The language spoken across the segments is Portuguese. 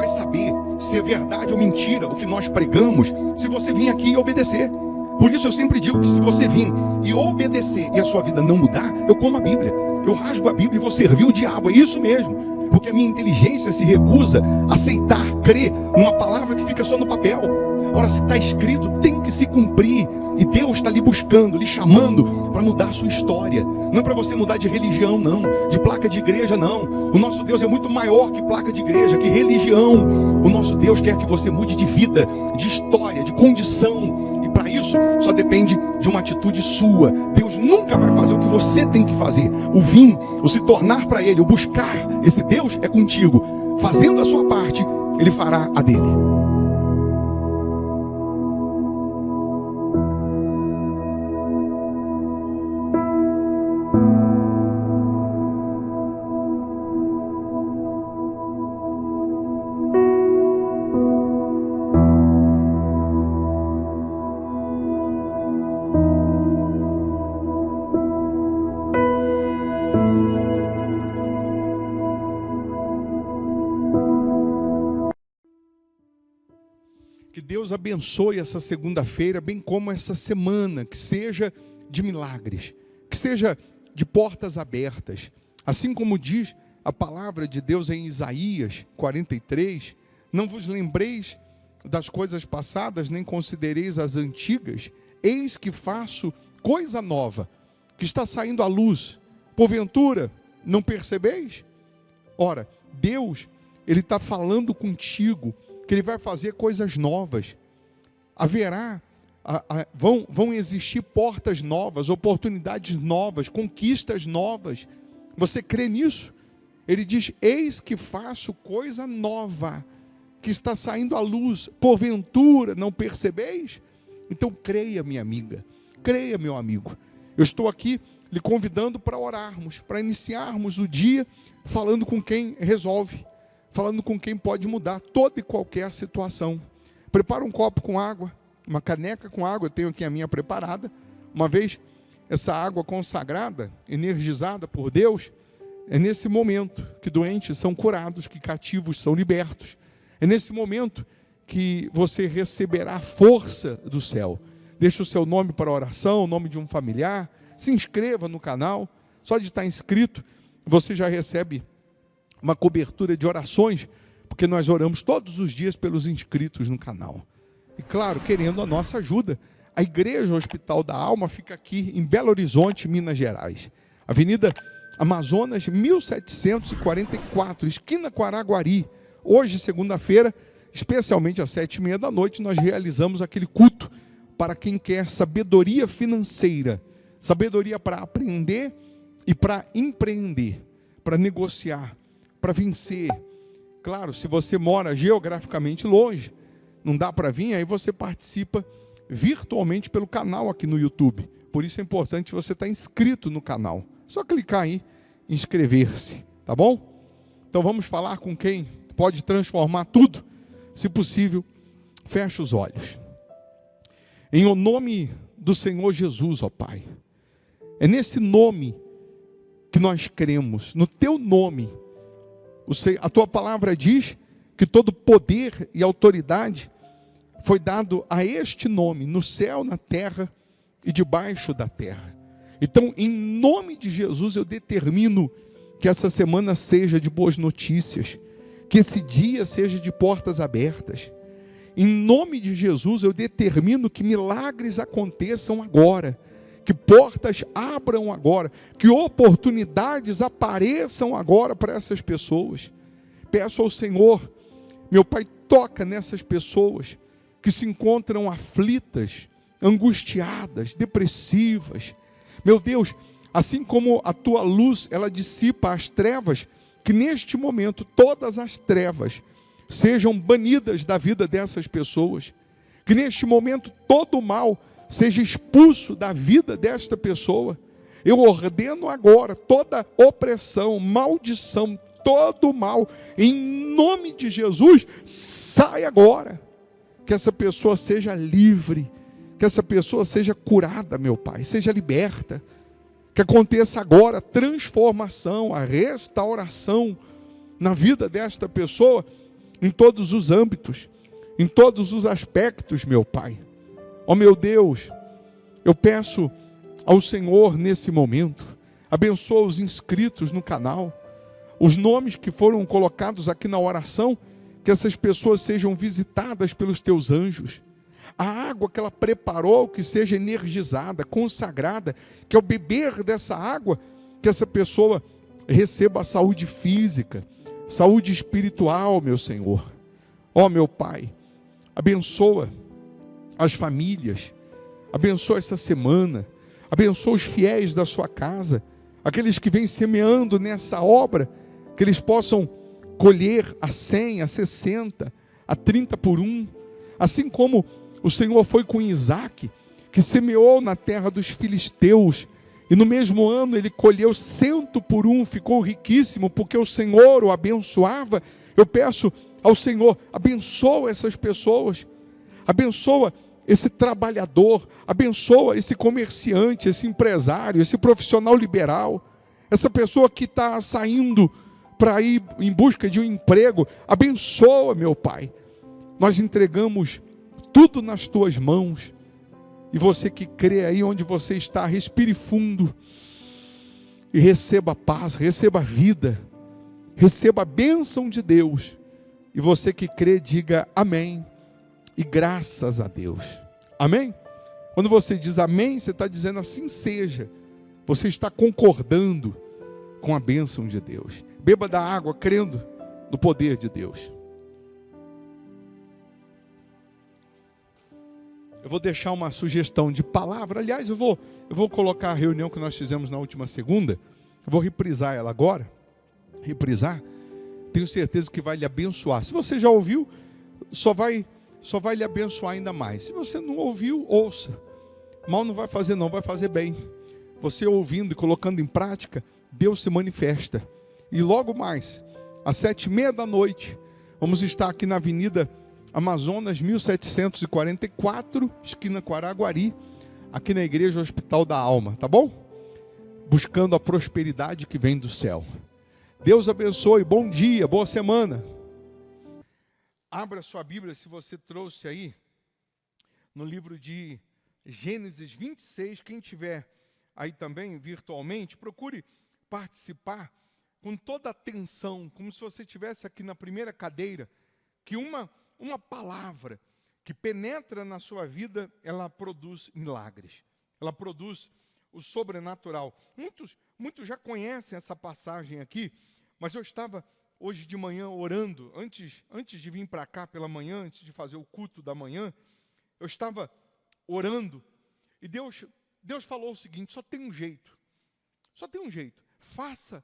saber se é verdade ou mentira o que nós pregamos, se você vir aqui e obedecer. Por isso eu sempre digo que se você vir e obedecer e a sua vida não mudar, eu como a Bíblia, eu rasgo a Bíblia e vou servir o diabo, é isso mesmo. Porque a minha inteligência se recusa a aceitar, crer numa palavra que fica só no papel. Ora, se está escrito, tem que se cumprir. E Deus está lhe buscando, lhe chamando para mudar a sua história. Não é para você mudar de religião, não. De placa de igreja, não. O nosso Deus é muito maior que placa de igreja, que religião. O nosso Deus quer que você mude de vida, de história, de condição. E para isso, só depende de uma atitude sua. Deus nunca vai fazer o que você tem que fazer. O vir, o se tornar para Ele, o buscar esse Deus é contigo. Fazendo a sua parte, Ele fará a dele. Que Deus abençoe essa segunda-feira, bem como essa semana, que seja de milagres, que seja de portas abertas. Assim como diz a palavra de Deus em Isaías 43, não vos lembreis das coisas passadas, nem considereis as antigas, eis que faço coisa nova, que está saindo à luz, porventura não percebeis? Ora, Deus, Ele está falando contigo, que Ele vai fazer coisas novas. Haverá, vão existir portas novas, oportunidades novas, conquistas novas. Você crê nisso? Ele diz, eis que faço coisa nova, que está saindo à luz, porventura não percebeis? Então creia, minha amiga, creia, meu amigo. Eu estou aqui lhe convidando para orarmos, para iniciarmos o dia falando com quem resolve, falando com quem pode mudar toda e qualquer situação. Prepara um copo com água, uma caneca com água, eu tenho aqui a minha preparada. Uma vez essa água consagrada, energizada por Deus, é nesse momento que doentes são curados, que cativos são libertos. É nesse momento que você receberá a força do céu. Deixe o seu nome para oração, o nome de um familiar, se inscreva no canal. Só de estar inscrito, você já recebe uma cobertura de orações, porque nós oramos todos os dias pelos inscritos no canal. E claro, querendo a nossa ajuda, a Igreja Hospital da Alma fica aqui em Belo Horizonte, Minas Gerais. Avenida Amazonas, 1744, esquina com Araguari. Hoje, segunda-feira, especialmente às 7h30, nós realizamos aquele culto para quem quer sabedoria financeira, sabedoria para aprender e para empreender, para negociar, para vencer. Claro, se você mora geograficamente longe, não dá para vir, aí você participa virtualmente pelo canal aqui no YouTube. Por isso é importante você estar inscrito no canal. Só clicar aí, inscrever-se, tá bom? Então vamos falar com quem pode transformar tudo. Se possível, feche os olhos. Em o nome do Senhor Jesus, ó Pai. É nesse nome que nós cremos, no teu nome. A tua palavra diz que todo poder e autoridade foi dado a este nome, no céu, na terra e debaixo da terra. Então, em nome de Jesus, eu determino que essa semana seja de boas notícias, que esse dia seja de portas abertas. Em nome de Jesus, eu determino que milagres aconteçam agora, que portas abram agora, que oportunidades apareçam agora para essas pessoas. Peço ao Senhor, meu Pai, toca nessas pessoas que se encontram aflitas, angustiadas, depressivas. Meu Deus, assim como a tua luz, ela dissipa as trevas, que neste momento todas as trevas sejam banidas da vida dessas pessoas, que neste momento todo o mal seja expulso da vida desta pessoa. Eu ordeno agora toda opressão, maldição, todo o mal, em nome de Jesus, sai agora. Que essa pessoa seja livre, que essa pessoa seja curada, meu Pai, seja liberta. Que aconteça agora a transformação, a restauração na vida desta pessoa, em todos os âmbitos, em todos os aspectos, meu Pai. Ó meu Deus, eu peço ao Senhor nesse momento, abençoa os inscritos no canal, os nomes que foram colocados aqui na oração, que essas pessoas sejam visitadas pelos teus anjos. A água que ela preparou, que seja energizada, consagrada, que ao beber dessa água, que essa pessoa receba a saúde física, saúde espiritual, meu Senhor. Ó meu Pai, abençoa as famílias, abençoa essa semana, abençoa os fiéis da sua casa, aqueles que vêm semeando nessa obra, que eles possam colher a 100, a 60, a 30 por um, assim como o Senhor foi com Isaac, que semeou na terra dos filisteus, e no mesmo ano ele colheu 100 por um, ficou riquíssimo, porque o Senhor o abençoava. Eu peço ao Senhor, abençoa essas pessoas, abençoa esse trabalhador, abençoa esse comerciante, esse empresário, esse profissional liberal, essa pessoa que está saindo para ir em busca de um emprego, abençoa, meu Pai. Nós entregamos tudo nas tuas mãos, e você que crê aí onde você está, respire fundo, e receba paz, receba vida, receba a bênção de Deus, e você que crê, diga amém, e graças a Deus, amém? Quando você diz amém, você está dizendo assim seja, você está concordando com a bênção de Deus. Beba da água, crendo no poder de Deus. Eu vou deixar uma sugestão de palavra. Aliás, eu vou colocar a reunião que nós fizemos na última segunda. Eu vou reprisar ela agora. Reprisar. Tenho certeza que vai lhe abençoar. Se você já ouviu, só vai lhe abençoar ainda mais. Se você não ouviu, ouça. Mal não vai fazer não, vai fazer bem. Você ouvindo e colocando em prática, Deus se manifesta. E logo mais, às 19h30, vamos estar aqui na Avenida Amazonas 1744, esquina com Araguari, aqui na Igreja Hospital da Alma, tá bom? Buscando a prosperidade que vem do céu. Deus abençoe, bom dia, boa semana. Abra sua Bíblia, se você trouxe aí, no livro de Gênesis 26, quem tiver aí também virtualmente, procure participar com toda a atenção, como se você estivesse aqui na primeira cadeira, que uma palavra que penetra na sua vida, ela produz milagres, ela produz o sobrenatural. Muitos já conhecem essa passagem aqui, mas eu estava hoje de manhã orando, antes de vir para cá pela manhã, antes de fazer o culto da manhã, eu estava orando, e Deus falou o seguinte: só tem um jeito, faça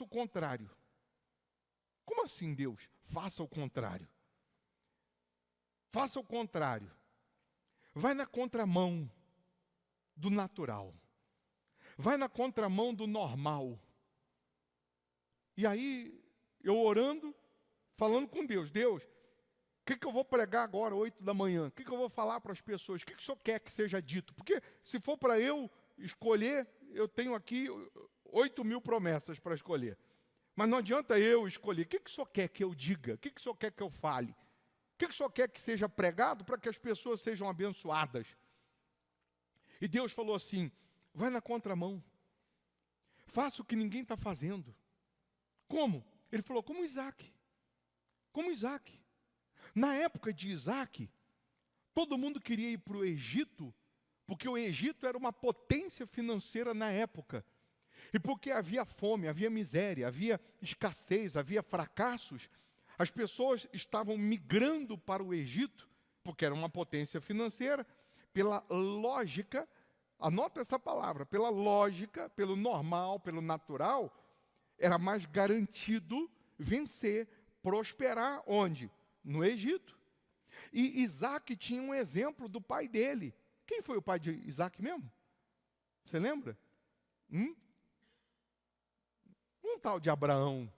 o contrário. Como assim, Deus? Faça o contrário. Faça o contrário. Vai na contramão do natural. Vai na contramão do normal. E aí, eu orando, falando com Deus. Deus, o que eu vou pregar agora, 8 da manhã? O que eu vou falar para as pessoas? O que o Senhor quer que seja dito? Porque se for para eu escolher, eu tenho aqui 8.000 promessas para escolher. Mas não adianta eu escolher. O que o Senhor quer que eu diga? O que o Senhor quer que eu fale? O que o Senhor quer que seja pregado para que as pessoas sejam abençoadas? E Deus falou assim: vai na contramão. Faça o que ninguém está fazendo. Como? Ele falou, como Isaac. Como Isaac. Na época de Isaac, todo mundo queria ir para o Egito, porque o Egito era uma potência financeira na época. E porque havia fome, havia miséria, havia escassez, havia fracassos, as pessoas estavam migrando para o Egito, porque era uma potência financeira, pela lógica, anota essa palavra, pela lógica, pelo normal, pelo natural, era mais garantido vencer, prosperar, onde? No Egito. E Isaac tinha um exemplo do pai dele. Quem foi o pai de Isaac mesmo? Você lembra? Um tal de Abraão,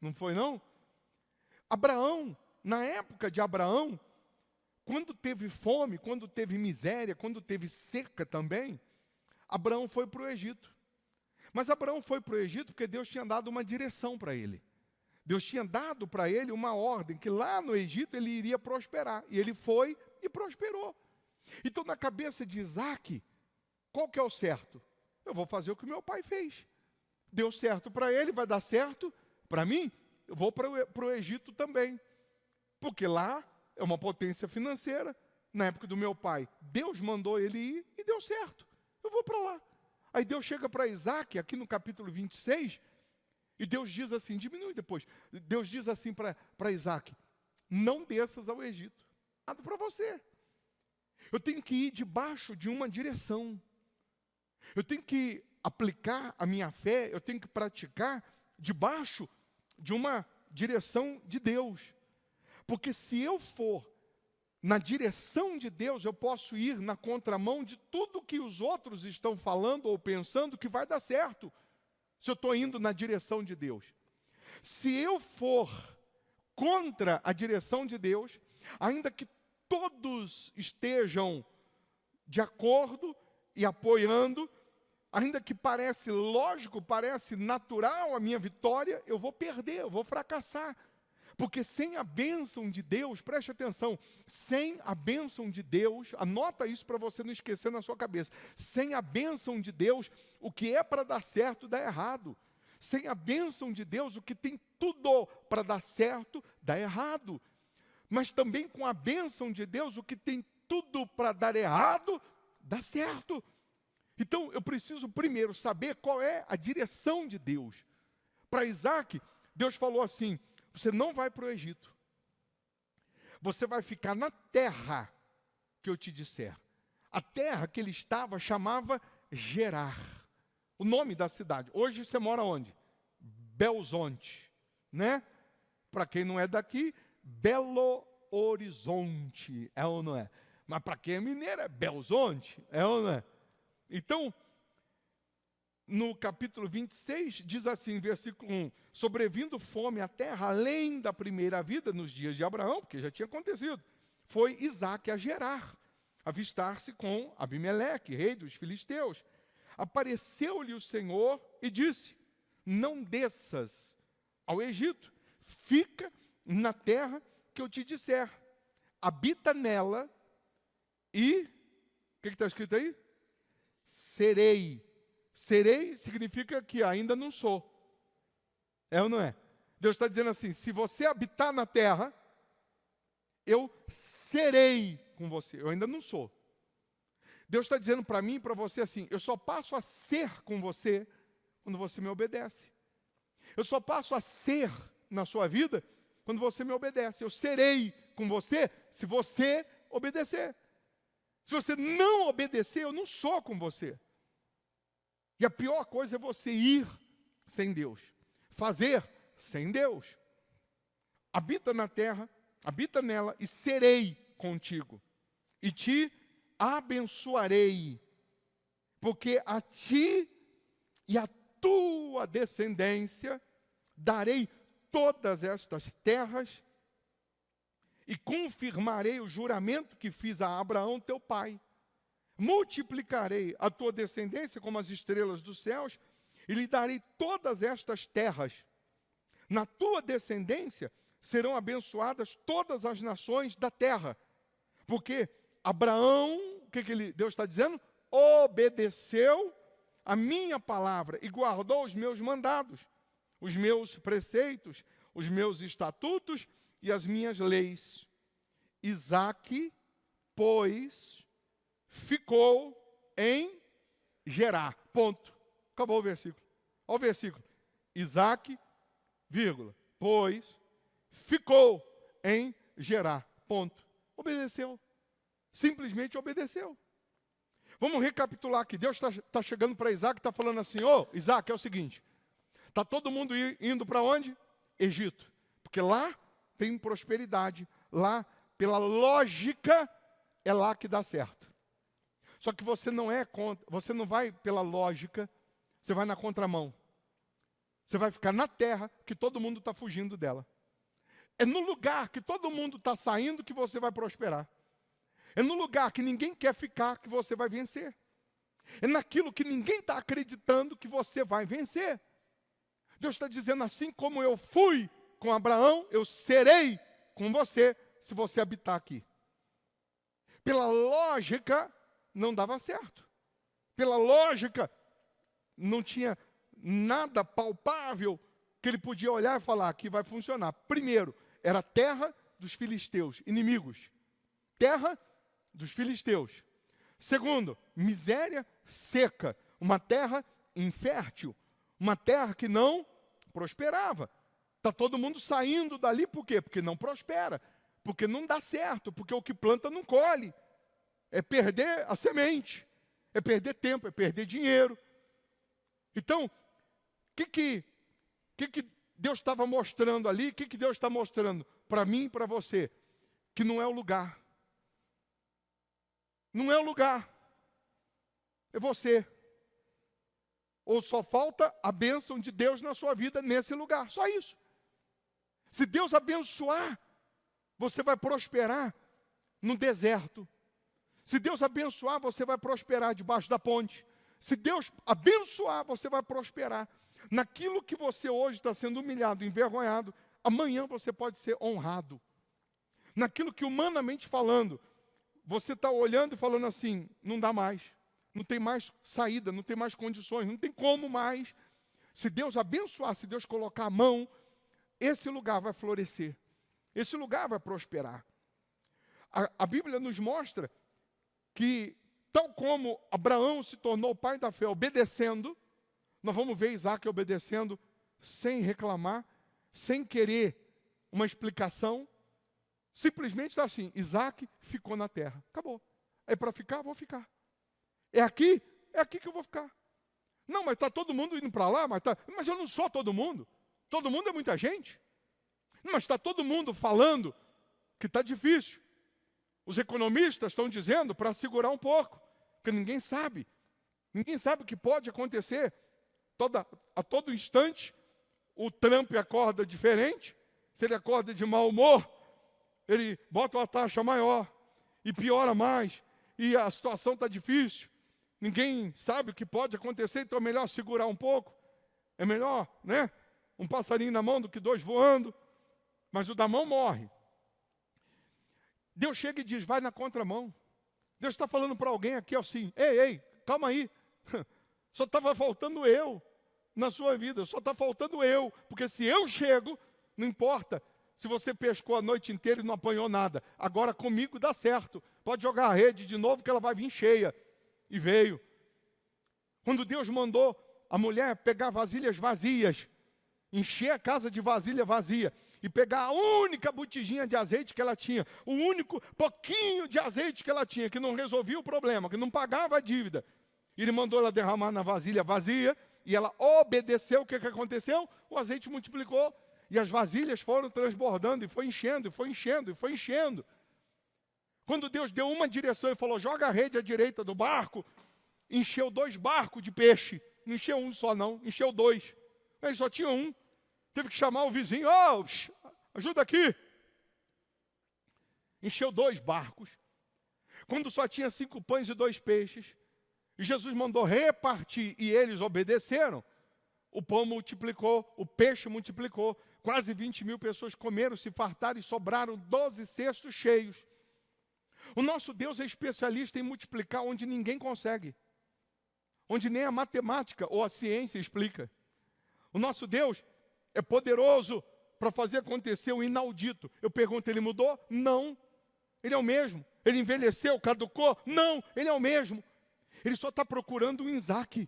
não foi não? Abraão, na época de Abraão, quando teve fome, quando teve miséria, quando teve seca também, Abraão foi para o Egito. Mas Abraão foi para o Egito porque Deus tinha dado uma direção para ele. Deus tinha dado para ele uma ordem, que lá no Egito ele iria prosperar. E ele foi e prosperou. Então, na cabeça de Isaac, qual que é o certo? Eu vou fazer o que meu pai fez. Deu certo para ele, vai dar certo para mim. Eu vou para o Egito também. Porque lá é uma potência financeira. Na época do meu pai, Deus mandou ele ir e deu certo. Eu vou para lá. Aí Deus chega para Isaac, aqui no capítulo 26, e Deus diz assim, diminui depois. Deus diz assim para Isaac, não desças ao Egito. Nada para você. Eu tenho que ir debaixo de uma direção. Eu tenho que aplicar a minha fé, eu tenho que praticar debaixo de uma direção de Deus. Porque se eu for na direção de Deus, eu posso ir na contramão de tudo que os outros estão falando ou pensando que vai dar certo, se eu estou indo na direção de Deus. Se eu for contra a direção de Deus, ainda que todos estejam de acordo e apoiando, ainda que parece lógico, parece natural a minha vitória, eu vou perder, eu vou fracassar. Porque sem a bênção de Deus, preste atenção, sem a bênção de Deus, anota isso para você não esquecer na sua cabeça. Sem a bênção de Deus, o que é para dar certo, dá errado. Sem a bênção de Deus, o que tem tudo para dar certo, dá errado. Mas também com a bênção de Deus, o que tem tudo para dar errado, dá certo. Então, eu preciso primeiro saber qual é a direção de Deus. Para Isaac, Deus falou assim, você não vai para o Egito. Você vai ficar na terra que eu te disser. A terra que ele estava chamava Gerar. O nome da cidade. Hoje você mora onde? Belzonte, né? Para quem não é daqui, Belo Horizonte, é ou não é? Mas para quem é mineiro, é Belzonte, é ou não é? Então, no capítulo 26, diz assim, versículo 1, sobrevindo fome à terra, além da primeira vida, nos dias de Abraão, porque já tinha acontecido, foi Isaque a Gerar, avistar-se com Abimeleque, rei dos filisteus. Apareceu-lhe o Senhor e disse, não desças ao Egito, fica na terra que eu te disser, habita nela e, o que está escrito aí? Serei. Serei significa que ainda não sou. É ou não é? Deus está dizendo assim, se você habitar na terra, eu serei com você. Eu ainda não sou. Deus está dizendo para mim e para você assim, eu só passo a ser com você quando você me obedece. Eu só passo a ser na sua vida quando você me obedece. Eu serei com você se você obedecer. Se você não obedecer, eu não sou com você. E a pior coisa é você ir sem Deus, fazer sem Deus. Habita na terra, habita nela e serei contigo. E te abençoarei, porque a ti e a tua descendência darei todas estas terras e confirmarei o juramento que fiz a Abraão teu pai. Multiplicarei a tua descendência como as estrelas dos céus e lhe darei todas estas terras. Na tua descendência serão abençoadas todas as nações da terra. Porque Abraão, o que Deus está dizendo? Obedeceu a minha palavra e guardou os meus mandados, os meus preceitos, os meus estatutos e as minhas leis. Isaque, pois, ficou em Gerar. Ponto. Acabou o versículo. Olha o versículo. Isaque, vírgula, pois, ficou em Gerar. Ponto. Obedeceu. Simplesmente obedeceu. Vamos recapitular aqui. Deus está chegando para Isaque e está falando assim, ô, Isaque, é o seguinte, está todo mundo indo para onde? Egito. Porque lá tem prosperidade. Lá, pela lógica, é lá que dá certo. Só que você não vai pela lógica, você vai na contramão. Você vai ficar na terra que todo mundo está fugindo dela. É no lugar que todo mundo está saindo que você vai prosperar. É no lugar que ninguém quer ficar que você vai vencer. É naquilo que ninguém está acreditando que você vai vencer. Deus está dizendo assim como eu fui com Abraão, eu serei com você, se você habitar aqui. Pela lógica, não dava certo. Pela lógica, não tinha nada palpável que ele podia olhar e falar que vai funcionar. Primeiro, era a terra dos filisteus, inimigos. Terra dos filisteus. Segundo, miséria seca, uma terra infértil, uma terra que não prosperava. Está todo mundo saindo dali por quê? Porque não prospera, porque não dá certo, porque o que planta não colhe. É perder a semente, é perder tempo, é perder dinheiro. Então, o que Deus estava mostrando ali? O que Deus está mostrando para mim e para você? Que não é o lugar. Não é o lugar. É você. Ou só falta a bênção de Deus na sua vida nesse lugar. Só isso. Se Deus abençoar, você vai prosperar no deserto. Se Deus abençoar, você vai prosperar debaixo da ponte. Se Deus abençoar, você vai prosperar. Naquilo que você hoje está sendo humilhado, envergonhado, amanhã você pode ser honrado. Naquilo que humanamente falando, você está olhando e falando assim, não dá mais. Não tem mais saída, não tem mais condições, não tem como mais. Se Deus abençoar, se Deus colocar a mão, esse lugar vai florescer. Esse lugar vai prosperar. A Bíblia nos mostra que, tal como Abraão se tornou o pai da fé obedecendo, nós vamos ver Isaac obedecendo sem reclamar, sem querer uma explicação. Simplesmente está assim, Isaac ficou na terra. Acabou. É para ficar? Vou ficar. É aqui que eu vou ficar. Não, mas está todo mundo indo para lá, mas eu não sou todo mundo. Todo mundo é muita gente. Mas está todo mundo falando que está difícil. Os economistas estão dizendo para segurar um pouco, porque ninguém sabe. Ninguém sabe o que pode acontecer. A todo instante, o Trump acorda diferente. Se ele acorda de mau humor, ele bota uma taxa maior e piora mais. E a situação está difícil. Ninguém sabe o que pode acontecer, então é melhor segurar um pouco. É melhor, né? Um passarinho na mão do que dois voando. Mas o da mão morre. Deus chega e diz, vai na contramão. Deus está falando para alguém aqui assim, ei, calma aí. Só estava faltando eu na sua vida, só está faltando eu. Porque se eu chego, não importa se você pescou a noite inteira e não apanhou nada. Agora comigo dá certo. Pode jogar a rede de novo que ela vai vir cheia. E veio. Quando Deus mandou a mulher pegar vasilhas vazias, encher a casa de vasilha vazia e pegar a única botijinha de azeite que ela tinha, o único pouquinho de azeite que ela tinha, que não resolvia o problema, que não pagava a dívida. Ele mandou ela derramar na vasilha vazia e ela obedeceu. O que aconteceu? O azeite multiplicou e as vasilhas foram transbordando e foi enchendo, e foi enchendo, e foi enchendo. Quando Deus deu uma direção e falou, joga a rede à direita do barco, encheu 2 barcos de peixe. Não encheu um só não, encheu 2. Ele só tinha um. Teve que chamar o vizinho, ajuda aqui. Encheu 2 barcos. Quando só tinha 5 pães e 2 peixes, e Jesus mandou repartir e eles obedeceram, o pão multiplicou, o peixe multiplicou, quase 20.000 pessoas comeram, se fartaram e sobraram 12 cestos cheios. O nosso Deus é especialista em multiplicar onde ninguém consegue, onde nem a matemática ou a ciência explica. O nosso Deus é poderoso para fazer acontecer o inaudito. Eu pergunto, ele mudou? Não. Ele é o mesmo. Ele envelheceu, caducou? Não, ele é o mesmo. Ele só está procurando um Isaac.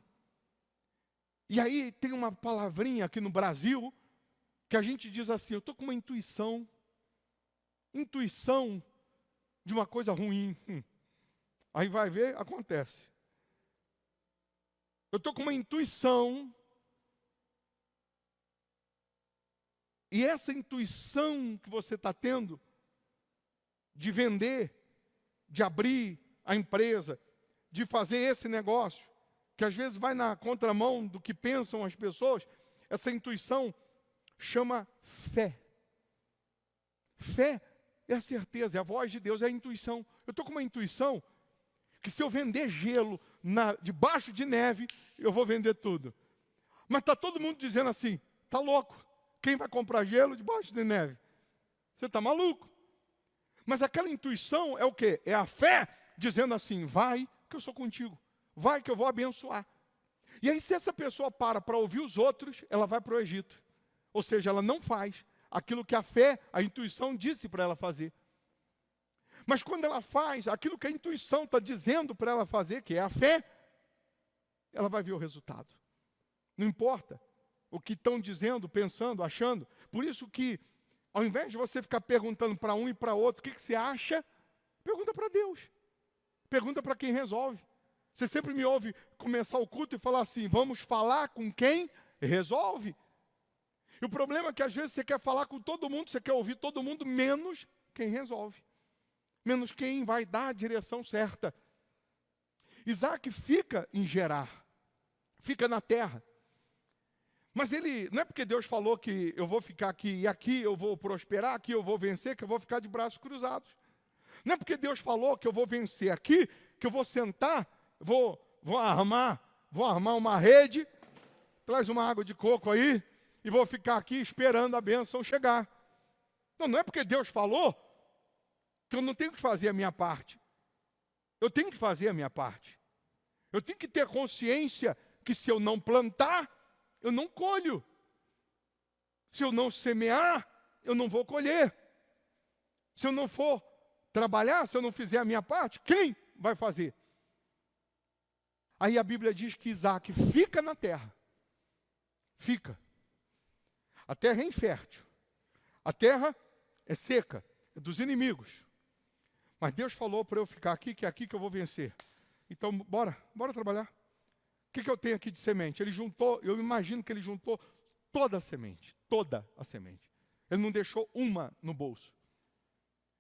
E aí tem uma palavrinha aqui no Brasil, que a gente diz assim, eu estou com uma intuição de uma coisa ruim. Aí vai ver, acontece. Eu estou com uma intuição. E essa intuição que você está tendo de vender, de abrir a empresa, de fazer esse negócio, que às vezes vai na contramão do que pensam as pessoas, essa intuição chama fé. Fé é a certeza, é a voz de Deus, é a intuição. Eu estou com uma intuição que se eu vender gelo debaixo de neve, eu vou vender tudo. Mas está todo mundo dizendo assim, está louco. Quem vai comprar gelo debaixo de neve? Você está maluco? Mas aquela intuição é o quê? É a fé dizendo assim, vai que eu sou contigo. Vai que eu vou abençoar. E aí se essa pessoa para ouvir os outros, ela vai para o Egito. Ou seja, ela não faz aquilo que a fé, a intuição disse para ela fazer. Mas quando ela faz aquilo que a intuição está dizendo para ela fazer, que é a fé, ela vai ver o resultado. Não importa o que estão dizendo, pensando, achando. Por isso que, ao invés de você ficar perguntando para um e para outro, o que você acha? Pergunta para Deus. Pergunta para quem resolve. Você sempre me ouve começar o culto e falar assim, vamos falar com quem resolve. E o problema é que às vezes você quer falar com todo mundo, você quer ouvir todo mundo, menos quem resolve. Menos quem vai dar a direção certa. Isaac fica em Gerar, fica na terra. Mas ele, não é porque Deus falou que eu vou ficar aqui e aqui eu vou prosperar, aqui eu vou vencer, que eu vou ficar de braços cruzados. Não é porque Deus falou que eu vou vencer aqui, que eu vou sentar, vou armar uma rede, traz uma água de coco aí, e vou ficar aqui esperando a bênção chegar. Não é porque Deus falou que eu não tenho que fazer a minha parte. Eu tenho que fazer a minha parte. Eu tenho que ter consciência que se eu não plantar, eu não colho. Se eu não semear, eu não vou colher. Se eu não for trabalhar, se eu não fizer a minha parte, quem vai fazer? Aí a Bíblia diz que Isaac fica na terra. Fica. A terra é infértil. A terra é seca, é dos inimigos. Mas Deus falou para eu ficar aqui, que é aqui que eu vou vencer. Então, bora trabalhar. O que eu tenho aqui de semente? Ele juntou, eu imagino que ele juntou toda a semente. Ele não deixou uma no bolso.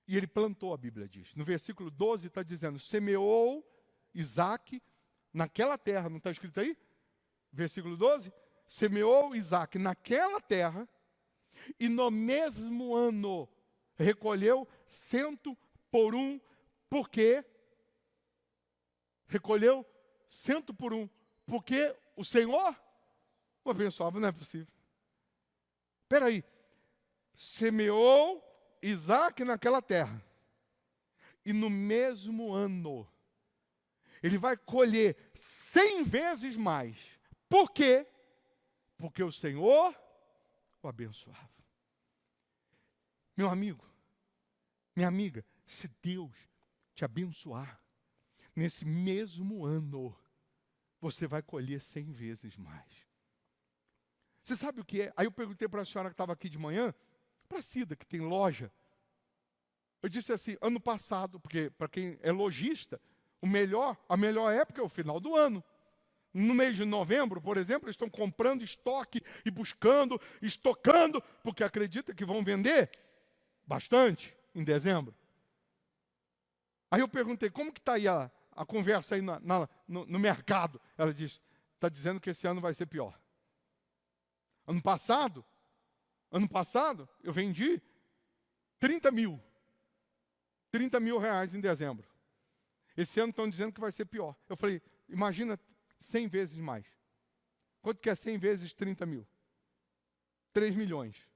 E ele plantou, a Bíblia diz. No versículo 12 está dizendo, semeou Isaac naquela terra, não está escrito aí? Versículo 12, semeou Isaac naquela terra, e no mesmo ano recolheu 100 por 1, porque recolheu 100 por 1, porque o Senhor o abençoava, não é possível. Espera aí, semeou Isaac naquela terra, e no mesmo ano, ele vai colher 100 vezes mais. Por quê? Porque o Senhor o abençoava. Meu amigo, minha amiga, se Deus te abençoar, nesse mesmo ano, você vai colher 100 vezes mais. Você sabe o que é? Aí eu perguntei para a senhora que estava aqui de manhã, para a Cida, que tem loja. Eu disse assim, ano passado, porque para quem é lojista, a melhor época é o final do ano. No mês de novembro, por exemplo, eles estão comprando estoque e buscando, estocando, porque acreditam que vão vender bastante em dezembro. Aí eu perguntei, como que está aí a conversa aí no mercado? Ela disse, está dizendo que esse ano vai ser pior. Ano passado, eu vendi 30 mil reais em dezembro. Esse ano estão dizendo que vai ser pior. Eu falei, imagina 100 vezes mais. Quanto que é 100 vezes 30 mil? 3 milhões.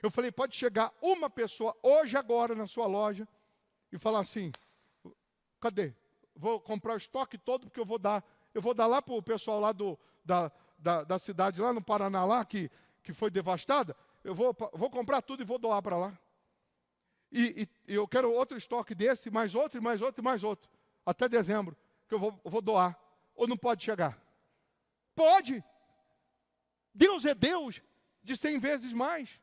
Eu falei, pode chegar uma pessoa hoje, agora, na sua loja, e falar assim, cadê? Vou comprar o estoque todo, porque eu vou dar lá para o pessoal lá da cidade, lá no Paraná, lá, que foi devastada, eu vou comprar tudo e vou doar para lá. E eu quero outro estoque desse, mais outro, e mais outro, e mais outro. Até dezembro, que eu vou doar. Ou não pode chegar? Pode! Deus é Deus de 100 vezes mais.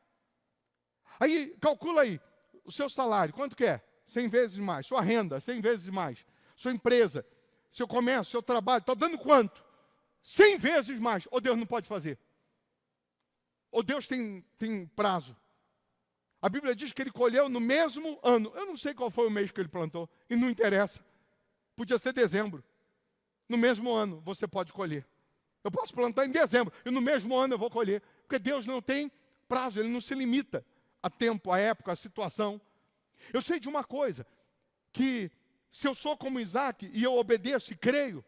Aí, calcula aí, o seu salário, quanto que é? 100 vezes mais. Sua renda, 100 vezes mais. Sua empresa, seu comércio, seu trabalho, está dando quanto? 100 vezes mais. Ou Deus não pode fazer? Ou Deus tem prazo? A Bíblia diz que ele colheu no mesmo ano. Eu não sei qual foi o mês que ele plantou, e não interessa. Podia ser dezembro. No mesmo ano você pode colher. Eu posso plantar em dezembro, e no mesmo ano eu vou colher. Porque Deus não tem prazo, Ele não se limita a tempo, a época, a situação. Eu sei de uma coisa, que se eu sou como Isaac, e eu obedeço e creio,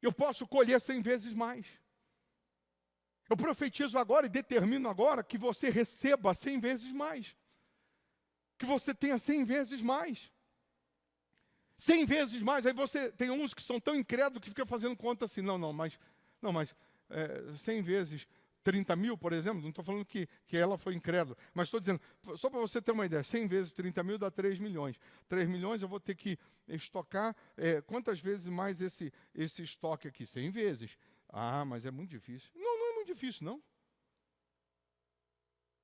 eu posso colher 100 vezes mais. Eu profetizo agora e determino agora que você receba 100 vezes mais. Que você tenha 100 vezes mais. 100 vezes mais. Aí você tem uns que são tão incrédulos que ficam fazendo conta assim. Mas 100 vezes 30 mil, por exemplo. Não estou falando que ela foi incrédula. Mas estou dizendo, só para você ter uma ideia. 100 vezes 30 mil dá 3 milhões. 3 milhões eu vou ter que estocar. Quantas vezes mais esse estoque aqui? 100 vezes. Ah, mas é muito difícil. Não é muito difícil, não.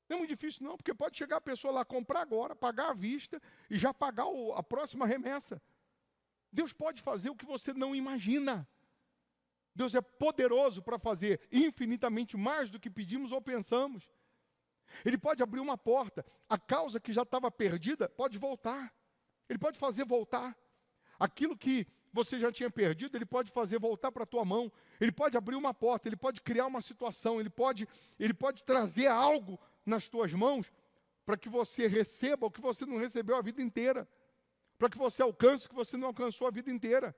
Não é muito difícil, não, porque pode chegar a pessoa lá, comprar agora, pagar à vista e já pagar a próxima remessa. Deus pode fazer o que você não imagina. Deus é poderoso para fazer infinitamente mais do que pedimos ou pensamos. Ele pode abrir uma porta. A causa que já estava perdida pode voltar. Ele pode fazer voltar. Aquilo que você já tinha perdido, Ele pode fazer voltar para a tua mão. Ele pode abrir uma porta, Ele pode criar uma situação, Ele pode trazer algo nas tuas mãos para que você receba o que você não recebeu a vida inteira. Para que você alcance o que você não alcançou a vida inteira.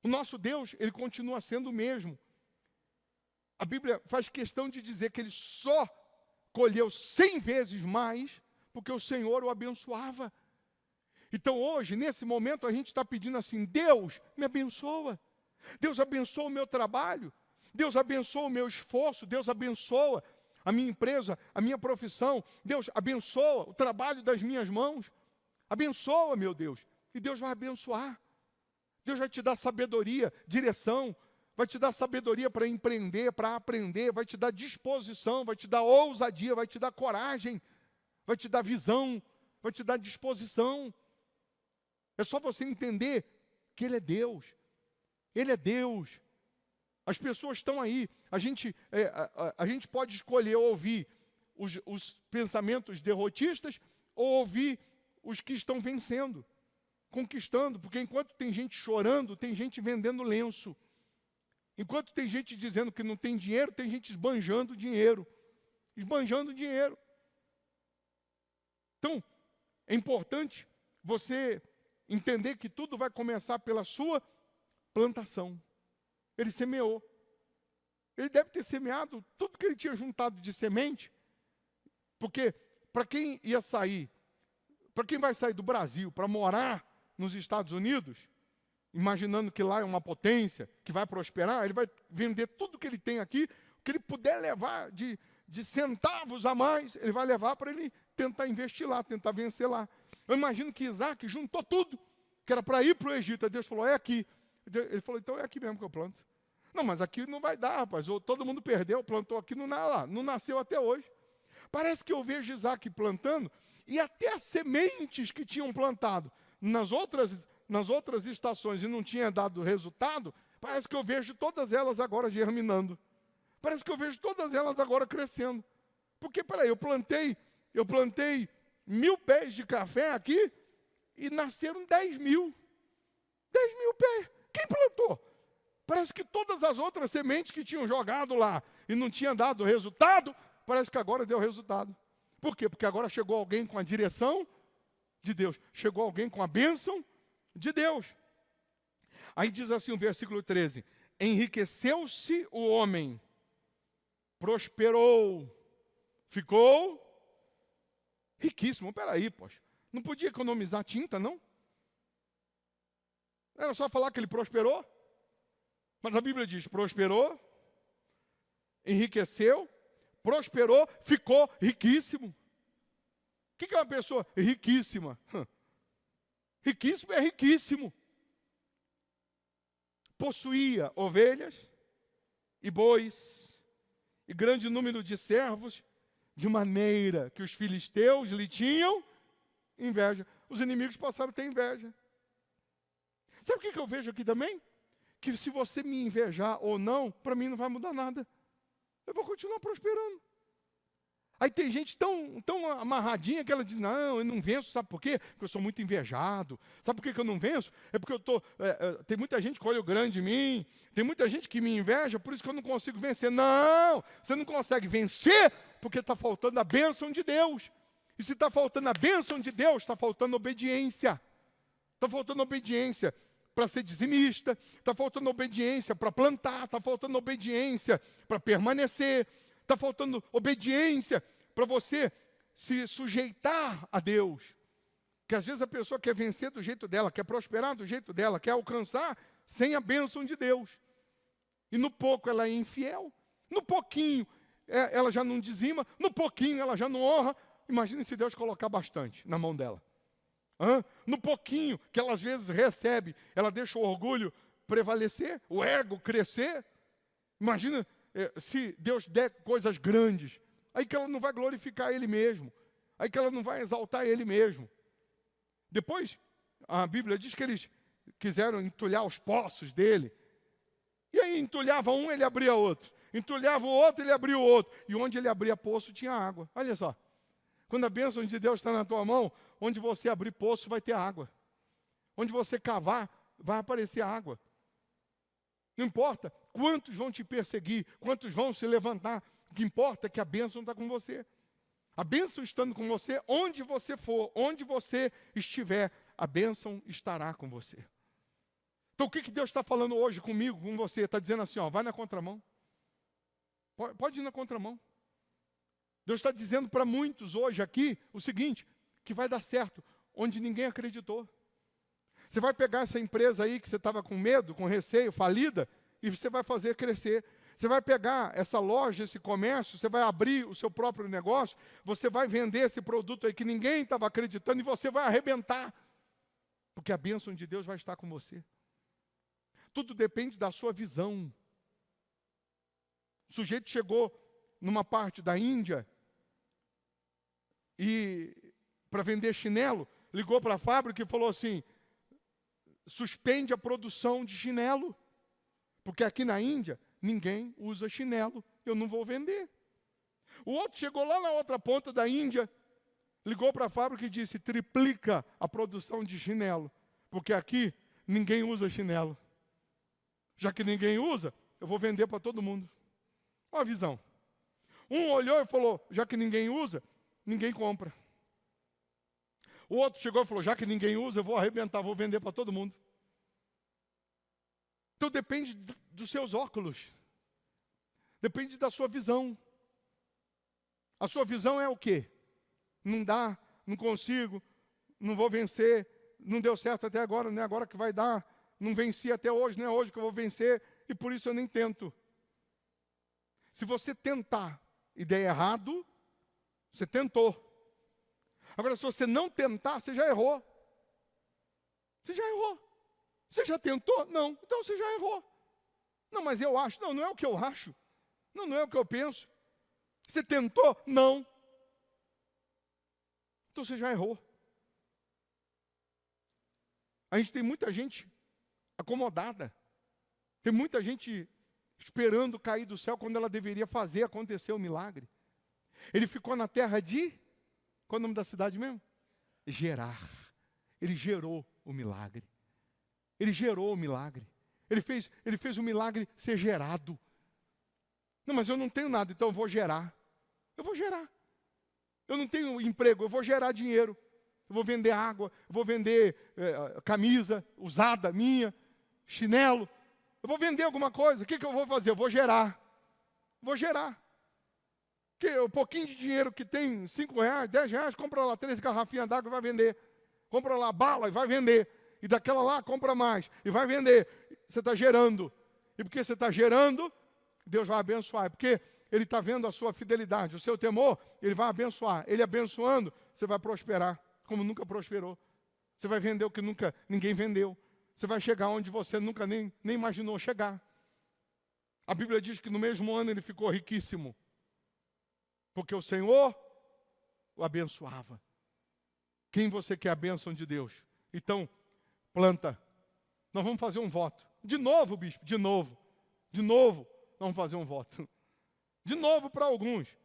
O nosso Deus, Ele continua sendo o mesmo. A Bíblia faz questão de dizer que Ele só colheu 100 vezes mais porque o Senhor o abençoava. Então hoje, nesse momento, a gente está pedindo assim, Deus me abençoa. Deus abençoa o meu trabalho. Deus abençoa o meu esforço. Deus abençoa a minha empresa, a minha profissão. Deus abençoa o trabalho das minhas mãos. Abençoa, meu Deus. E Deus vai abençoar. Deus vai te dar sabedoria, direção. Vai te dar sabedoria para empreender, para aprender. Vai te dar disposição, vai te dar ousadia, vai te dar coragem. Vai te dar visão, vai te dar disposição. É só você entender que Ele é Deus. Ele é Deus. As pessoas estão aí. A gente pode escolher ouvir os pensamentos derrotistas ou ouvir os que estão vencendo, conquistando. Porque enquanto tem gente chorando, tem gente vendendo lenço. Enquanto tem gente dizendo que não tem dinheiro, tem gente esbanjando dinheiro. Esbanjando dinheiro. Então, é importante você entender que tudo vai começar pela sua plantação. Ele semeou. Ele deve ter semeado tudo que ele tinha juntado de semente, porque para quem ia sair, para quem vai sair do Brasil para morar nos Estados Unidos, imaginando que lá é uma potência, que vai prosperar, ele vai vender tudo que ele tem aqui, o que ele puder levar de centavos a mais, ele vai levar para ele tentar investir lá, tentar vencer lá. Eu imagino que Isaac juntou tudo, que era para ir para o Egito. Aí Deus falou, é aqui. Ele falou, então é aqui mesmo que eu planto. Não, mas aqui não vai dar, rapaz. Todo mundo perdeu, plantou aqui, não nasceu até hoje. Parece que eu vejo Isaac plantando, e até as sementes que tinham plantado nas outras estações e não tinha dado resultado, parece que eu vejo todas elas agora germinando. Parece que eu vejo todas elas agora crescendo. Porque, peraí, eu plantei 1000 pés de café aqui e nasceram 10 mil. 10 mil pés. Quem plantou? Parece que todas as outras sementes que tinham jogado lá e não tinham dado resultado, parece que agora deu resultado. Por quê? Porque agora chegou alguém com a direção de Deus. Chegou alguém com a bênção de Deus. Aí diz assim o versículo 13. Enriqueceu-se o homem, prosperou, ficou riquíssimo. Peraí, poxa. Não podia economizar tinta, não? Era só falar que ele prosperou? Mas a Bíblia diz, prosperou, enriqueceu, prosperou, ficou riquíssimo. O que é uma pessoa riquíssima? Riquíssimo é riquíssimo. Possuía ovelhas e bois e grande número de servos, de maneira que os filisteus lhe tinham inveja. Os inimigos passaram a ter inveja. Sabe o que eu vejo aqui também? Que se você me invejar ou não, para mim não vai mudar nada. Eu vou continuar prosperando. Aí tem gente tão amarradinha que ela diz, não, eu não venço, sabe por quê? Porque eu sou muito invejado. Sabe por que eu não venço? É porque tem muita gente que olha o grande em mim, tem muita gente que me inveja, por isso que eu não consigo vencer. Não, você não consegue vencer porque está faltando a bênção de Deus. E se está faltando a bênção de Deus, está faltando obediência. Está faltando obediência. para ser dizimista, está faltando obediência para plantar, está faltando obediência para permanecer, está faltando obediência para você se sujeitar a Deus. Que às vezes a pessoa quer vencer do jeito dela, quer prosperar do jeito dela, quer alcançar sem a bênção de Deus. E no pouco ela é infiel, no pouquinho ela já não dizima, no pouquinho ela já não honra. Imagine se Deus colocar bastante na mão dela. No pouquinho que ela às vezes recebe, ela deixa o orgulho prevalecer, o ego crescer. Imagina se Deus der coisas grandes, aí que ela não vai glorificar Ele mesmo, aí que ela não vai exaltar Ele mesmo. Depois, a Bíblia diz que eles quiseram entulhar os poços dele, e aí entulhava um, ele abria outro, entulhava o outro, ele abria o outro, e onde ele abria poço tinha água. Olha só, quando a bênção de Deus está na tua mão, onde você abrir poço vai ter água, onde você cavar vai aparecer água. Não importa quantos vão te perseguir, quantos vão se levantar, o que importa é que a bênção está com você. A bênção estando com você, onde você for, onde você estiver, a bênção estará com você. Então o que Deus está falando hoje comigo, com você? Está dizendo assim, vai na contramão. Pode ir na contramão. Deus está dizendo para muitos hoje aqui o seguinte, que vai dar certo, onde ninguém acreditou. Você vai pegar essa empresa aí que você estava com medo, com receio, falida, e você vai fazer crescer. Você vai pegar essa loja, esse comércio, você vai abrir o seu próprio negócio, você vai vender esse produto aí que ninguém estava acreditando e você vai arrebentar. Porque a bênção de Deus vai estar com você. Tudo depende da sua visão. O sujeito chegou numa parte da Índia e para vender chinelo, ligou para a fábrica e falou assim, suspende a produção de chinelo, porque aqui na Índia ninguém usa chinelo, eu não vou vender. O outro chegou lá na outra ponta da Índia, ligou para a fábrica e disse, triplica a produção de chinelo, porque aqui ninguém usa chinelo. Já que ninguém usa, eu vou vender para todo mundo. Olha a visão. Um olhou e falou, já que ninguém usa, ninguém compra. O outro chegou e falou, já que ninguém usa, eu vou arrebentar, vou vender para todo mundo. Então depende dos seus óculos. Depende da sua visão. A sua visão é o quê? Não dá, não consigo, não vou vencer, não deu certo até agora, não é agora que vai dar, não venci até hoje, não é hoje que eu vou vencer, e por isso eu nem tento. Se você tentar e der errado, você tentou. Agora, se você não tentar, você já errou. Você já errou. Você já tentou? Não. Então você já errou. Não, mas eu acho. Não, não é o que eu acho. Não, não é o que eu penso. Você tentou? Não. Então você já errou. A gente tem muita gente acomodada. Tem muita gente esperando cair do céu quando ela deveria fazer acontecer o milagre. Ele ficou na terra de... Qual é o nome da cidade mesmo? Gerar. Ele gerou o milagre. Ele gerou o milagre. Ele fez o milagre ser gerado. Não, mas eu não tenho nada, então eu vou gerar. Eu vou gerar. Eu não tenho emprego, eu vou gerar dinheiro. Eu vou vender água, eu vou vender camisa usada minha, chinelo. Eu vou vender alguma coisa. O que eu vou fazer? Eu vou gerar. Vou gerar. Que o pouquinho de dinheiro que tem, 5 reais, 10 reais, compra lá 3 garrafinhas d'água e vai vender. Compra lá bala e vai vender. E daquela lá, compra mais e vai vender. Você está gerando. E porque você está gerando, Deus vai abençoar. Porque Ele está vendo a sua fidelidade, o seu temor, Ele vai abençoar. Ele abençoando, você vai prosperar, como nunca prosperou. Você vai vender o que nunca ninguém vendeu. Você vai chegar onde você nunca nem imaginou chegar. A Bíblia diz que no mesmo ano ele ficou riquíssimo. Porque o Senhor o abençoava. Quem você quer a bênção de Deus? Então, planta. Nós vamos fazer um voto. De novo, bispo, de novo. De novo, nós vamos fazer um voto. De novo para alguns.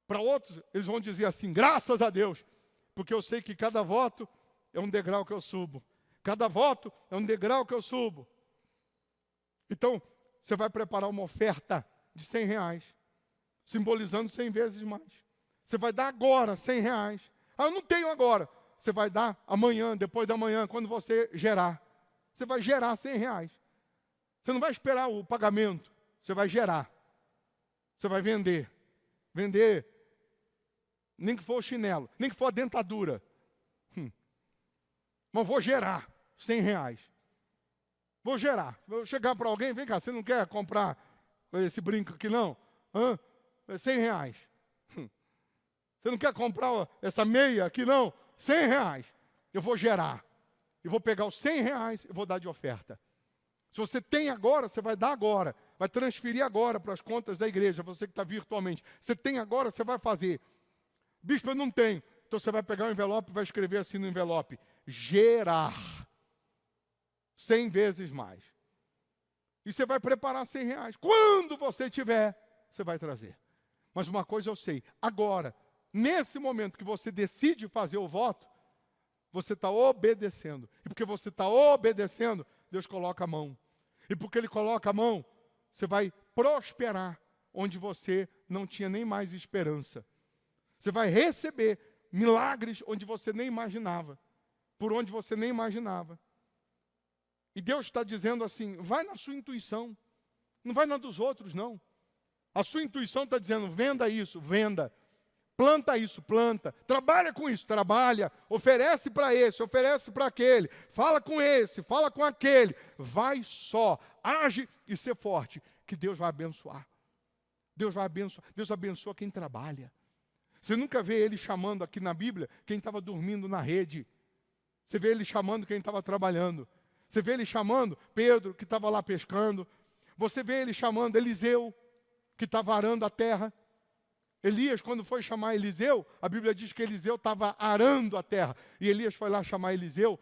Para outros, eles vão dizer assim, graças a Deus. Porque eu sei que cada voto é um degrau que eu subo. Cada voto é um degrau que eu subo. Então, você vai preparar uma oferta de 100 reais. Simbolizando 100 vezes mais. Você vai dar agora 100 reais. Ah, eu não tenho agora. Você vai dar amanhã, depois da manhã, quando você gerar. você vai gerar 100 reais. Você não vai esperar o pagamento, você vai gerar. Você vai vender. Vender, nem que for o chinelo, nem que for a dentadura. Mas vou gerar 100 reais. Vou gerar. Vou chegar para alguém, vem cá, você não quer comprar esse brinco aqui não? Hã? É 100 reais. Você não quer comprar essa meia aqui não? 100 reais. Eu vou gerar. Eu vou pegar os 100 reais e vou dar de oferta. Se você tem agora, você vai dar agora. Vai transferir agora para as contas da igreja, você que está virtualmente. Você tem agora, você vai fazer. Bispo, eu não tenho. Então você vai pegar o envelope e vai escrever assim no envelope. Gerar. 100 vezes mais. E você vai preparar 100 reais. Quando você tiver, você vai trazer. Mas uma coisa eu sei. Agora, nesse momento que você decide fazer o voto, você está obedecendo. E porque você está obedecendo, Deus coloca a mão. E porque Ele coloca a mão, você vai prosperar onde você não tinha nem mais esperança. Você vai receber milagres onde você nem imaginava. Por onde você nem imaginava. E Deus está dizendo assim, vai na sua intuição. Não vai na dos outros, não. A sua intuição está dizendo, venda isso, venda. Planta isso, planta. Trabalha com isso, trabalha. Oferece para esse, oferece para aquele. Fala com esse, fala com aquele. Vai só, age e ser forte, que Deus vai abençoar. Deus vai abençoar. Deus abençoa quem trabalha. Você nunca vê Ele chamando aqui na Bíblia quem estava dormindo na rede. Você vê Ele chamando quem estava trabalhando. Você vê Ele chamando Pedro, que estava lá pescando. Você vê Ele chamando Eliseu, que estava arando a terra. Elias, quando foi chamar Eliseu, a Bíblia diz que Eliseu estava arando a terra. E Elias foi lá chamar Eliseu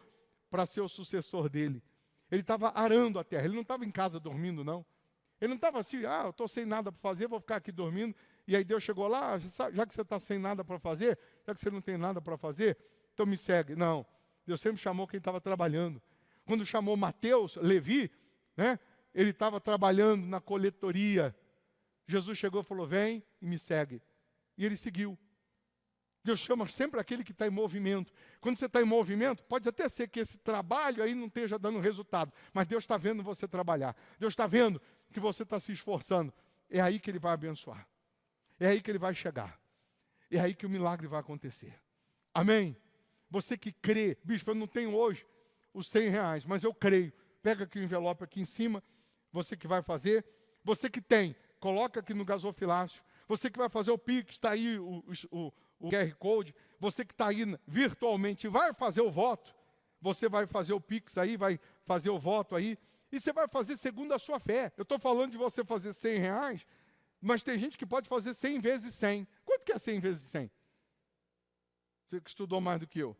para ser o sucessor dele. Ele estava arando a terra. Ele não estava em casa dormindo, não. Ele não estava assim, eu estou sem nada para fazer, vou ficar aqui dormindo. E aí Deus chegou lá, já que você está sem nada para fazer, já que você não tem nada para fazer, então me segue. Não, Deus sempre chamou quem estava trabalhando. Quando chamou Mateus, Levi, né, ele estava trabalhando na coletoria. Jesus chegou e falou, vem e me segue. E ele seguiu. Deus chama sempre aquele que está em movimento. Quando você está em movimento, pode até ser que esse trabalho aí não esteja dando resultado, mas Deus está vendo você trabalhar. Deus está vendo que você está se esforçando. É aí que Ele vai abençoar. É aí que Ele vai chegar. É aí que o milagre vai acontecer. Amém? Você que crê, bispo, eu não tenho hoje os 100 reais, mas eu creio. Pega aqui o envelope aqui em cima, você que vai fazer. Você que tem, coloca aqui no gasofilácio. Você que vai fazer o Pix, está aí o QR Code. Você que está aí virtualmente vai fazer o voto. Você vai fazer o Pix aí, vai fazer o voto aí. E você vai fazer segundo a sua fé. Eu estou falando de você fazer 100 reais, mas tem gente que pode fazer 100 vezes 100. Quanto que é 100 vezes 100? Você que estudou mais do que eu.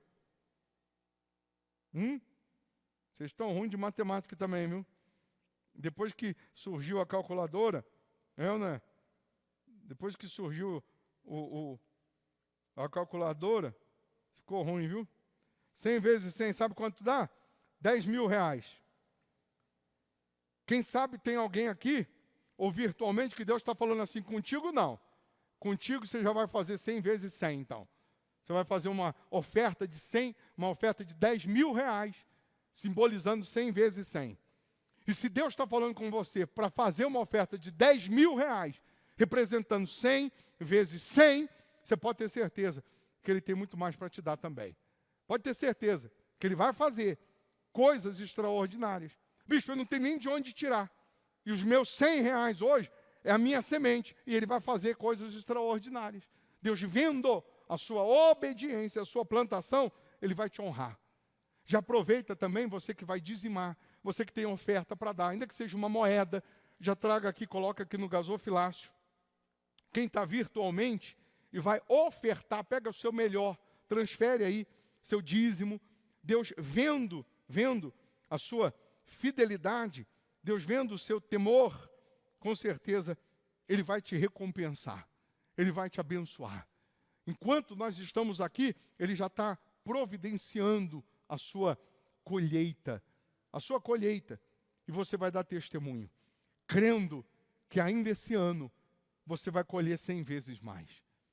Vocês estão ruins de matemática também, viu? Depois que surgiu a calculadora, né? Depois que surgiu a calculadora, ficou ruim, viu? 100 vezes 100, sabe quanto dá? 10 mil reais. Quem sabe tem alguém aqui, ou virtualmente, que Deus está falando assim, contigo não. Contigo você já vai fazer 100 vezes 100, então. Você vai fazer uma oferta de 100, uma oferta de 10 mil reais, simbolizando 100 vezes 100. E se Deus está falando com você para fazer uma oferta de 10 mil reais, representando 100 vezes 100, você pode ter certeza que Ele tem muito mais para te dar também. Pode ter certeza que Ele vai fazer coisas extraordinárias. Bicho, eu não tenho nem de onde tirar. E os meus 100 reais hoje é a minha semente. E Ele vai fazer coisas extraordinárias. Deus, vendo a sua obediência, a sua plantação, Ele vai te honrar. Já aproveita também você que vai dizimar, você que tem oferta para dar, ainda que seja uma moeda, já traga aqui, coloca aqui no gasofilácio. Quem está virtualmente e vai ofertar, pega o seu melhor, transfere aí seu dízimo. Deus vendo a sua fidelidade, Deus vendo o seu temor, com certeza Ele vai te recompensar, Ele vai te abençoar. Enquanto nós estamos aqui, Ele já está providenciando a sua colheita, e você vai dar testemunho, crendo que ainda esse ano você vai colher 100 vezes mais.